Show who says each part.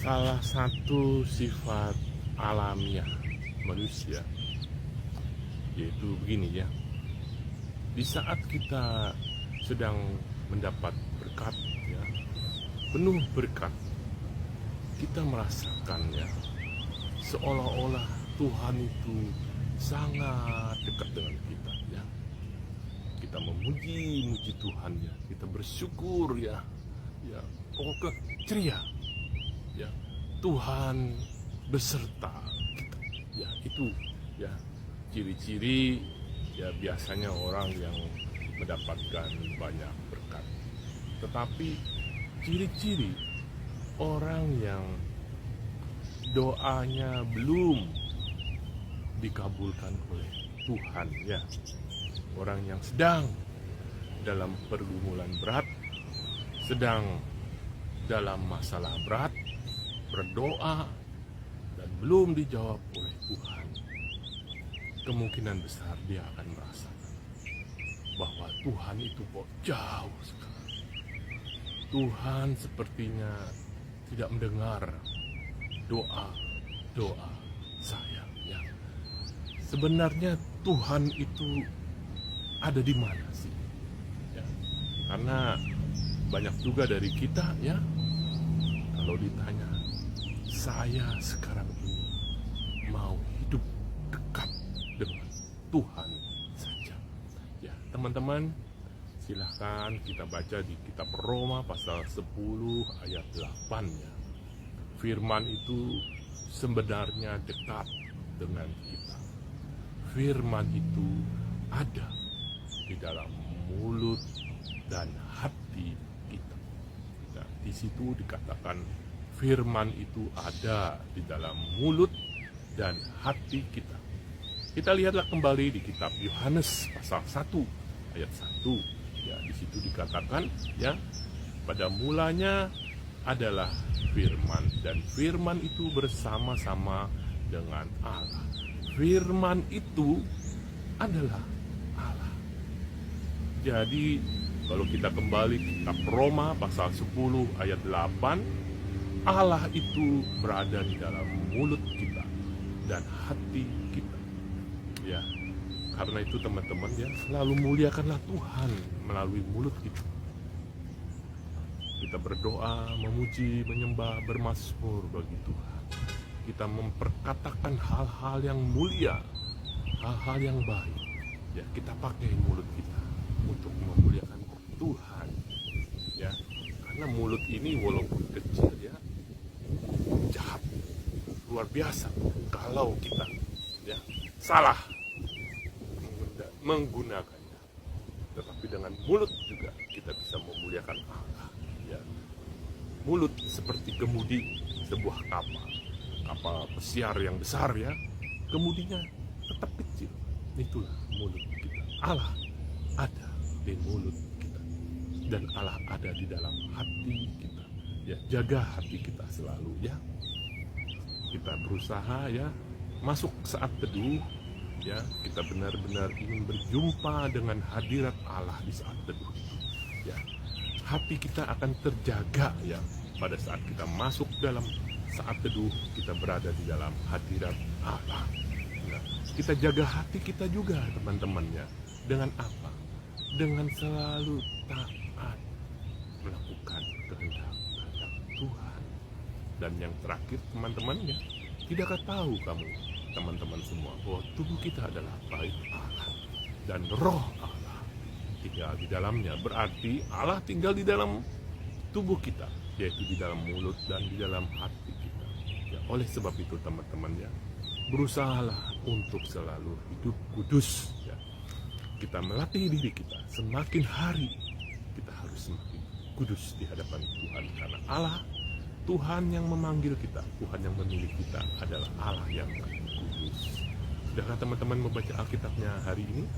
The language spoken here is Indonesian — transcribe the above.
Speaker 1: Salah satu sifat alamiah manusia yaitu begini ya. Di saat kita sedang mendapat berkat ya, penuh berkat, kita merasakannya seolah-olah Tuhan itu sangat dekat dengan kita ya. Kita memuji Tuhan ya, kita bersyukur ya. Ya, pokoknya ceria. Ya, Tuhan beserta kita. Ya, itu ya ciri-ciri ya biasanya orang yang mendapatkan banyak berkat. Tetapi ciri-ciri orang yang doanya belum dikabulkan oleh Tuhan ya. Orang yang sedang dalam pergumulan berat, sedang dalam masalah berat, berdoa dan belum dijawab oleh Tuhan, kemungkinan besar dia akan merasakan bahwa Tuhan itu kok jauh sekali. Tuhan sepertinya tidak mendengar doa saya ya. Sebenarnya Tuhan itu ada di mana sih ya? Karena banyak juga dari kita ya, kalau ditanya, saya sekarang ini mau hidup dekat dengan Tuhan saja. Ya, teman-teman, silahkan kita baca di kitab Roma pasal 10 ayat 8 ya. Firman itu sebenarnya dekat dengan kita. Firman itu ada di dalam mulut dan hati kita. Nah, di situ dikatakan firman itu ada di dalam mulut dan hati kita. Kita lihatlah kembali di kitab Yohanes pasal 1 ayat 1. Ya, di situ dikatakan ya, pada mulanya adalah firman dan firman itu bersama-sama dengan Allah. Firman itu adalah Allah. Jadi kalau kita kembali ke kitab Roma pasal 10 ayat 8, Allah itu berada di dalam mulut kita dan hati kita. Ya, karena itu teman-teman ya, selalu muliakanlah Tuhan melalui mulut kita. Kita berdoa, memuji, menyembah, bermazmur bagi Tuhan. Kita memperkatakan hal-hal yang mulia, hal-hal yang baik. Ya, kita pakai mulut kita untuk memuliakan Tuhan. Ya, karena mulut ini walaupun kecil ya, jahat, luar biasa kalau kita ya salah menggunakannya. Tetapi dengan mulut juga kita bisa memuliakan Allah ya. Mulut seperti kemudi sebuah kapal pesiar yang besar ya, kemudinya tetap kecil. Itulah mulut kita. Allah ada di mulut kita dan Allah ada di dalam hati kita. Ya, jaga hati kita selalu ya. Kita berusaha ya, masuk saat teduh ya, kita benar-benar ingin berjumpa dengan hadirat Allah di saat teduh itu. Ya, hati kita akan terjaga ya pada saat kita masuk dalam saat teduh, kita berada di dalam hadirat Allah. Nah, kita jaga hati kita juga teman-teman ya. Dengan apa? Dengan selalu taat melakukan kehendak Tuhan. Dan yang terakhir teman-teman ya, tidakkah tahu kamu teman-teman semua bahwa tubuh kita adalah bait Allah dan roh Allah tinggal di dalamnya. Berarti Allah tinggal di dalam tubuh kita, yaitu di dalam mulut dan di dalam hati kita ya. Oleh sebab itu teman-teman ya, berusahalah untuk selalu hidup kudus ya. Kita melatih diri kita, semakin hari kita harus semakin kudus di hadapan Tuhan, karena Allah Tuhan yang memanggil kita, Tuhan yang memilih kita adalah Allah yang kudus. Sudahkah teman-teman membaca Alkitabnya hari ini?